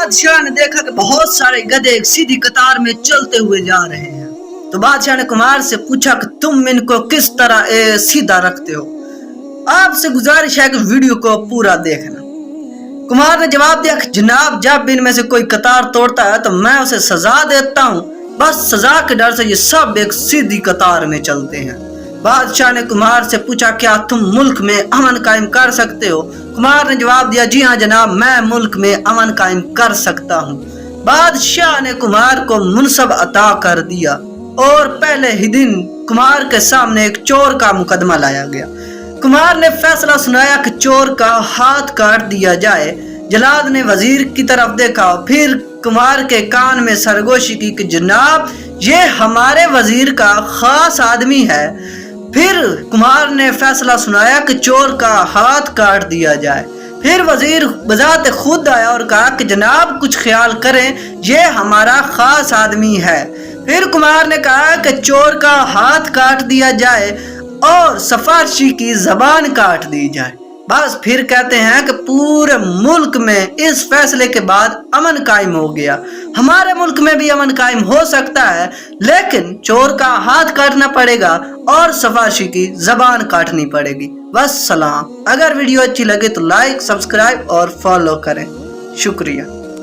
بادشاہ نے دیکھا کہ بہت سارے گدھے ایک سیدھی قطار میں چلتے ہوئے جا رہے ہیں۔ تو بادشاہ نے کمار سے پوچھا کہ تم ان کو کس طرح سیدھا رکھتے ہو؟ آپ سے گزارش ہے کہ ویڈیو کو پورا دیکھنا۔ کمار نے جواب دیا کہ جناب، جب ان میں سے کوئی قطار توڑتا ہے تو میں اسے سزا دیتا ہوں، بس سزا کے ڈر سے یہ سب ایک سیدھی قطار میں چلتے ہیں۔ بادشاہ نے کمار سے پوچھا کیا تم ملک میں امن قائم کر سکتے ہو؟ کمار نے جواب دیا جی ہاں جناب، میں ملک میں امن قائم کر سکتا ہوں۔ بادشاہ نے کمار کو منصب عطا کر دیا اور پہلے ہی دن کمار کے سامنے ایک چور کا مقدمہ لایا گیا۔ کمار نے فیصلہ سنایا کہ چور کا ہاتھ کاٹ دیا جائے۔ جلاد نے وزیر کی طرف دیکھا، پھر کمار کے کان میں سرگوشی کی کہ جناب یہ ہمارے وزیر کا خاص آدمی ہے۔ پھر کمار نے فیصلہ سنایا کہ چور کا ہاتھ کاٹ دیا جائے۔ پھر وزیر بذات خود آیا اور کہا کہ جناب کچھ خیال کریں، یہ ہمارا خاص آدمی ہے۔ پھر کمار نے کہا کہ چور کا ہاتھ کاٹ دیا جائے اور سفارشی کی زبان کاٹ دی جائے۔ بس پھر کہتے ہیں کہ پورے ملک میں اس فیصلے کے بعد امن قائم ہو گیا۔ ہمارے ملک میں بھی امن قائم ہو سکتا ہے، لیکن چور کا ہاتھ کاٹنا پڑے گا اور سفارشی کی زبان کاٹنی پڑے گی۔ والسلام۔ اگر ویڈیو اچھی لگے تو لائک، سبسکرائب اور فالو کریں۔ شکریہ۔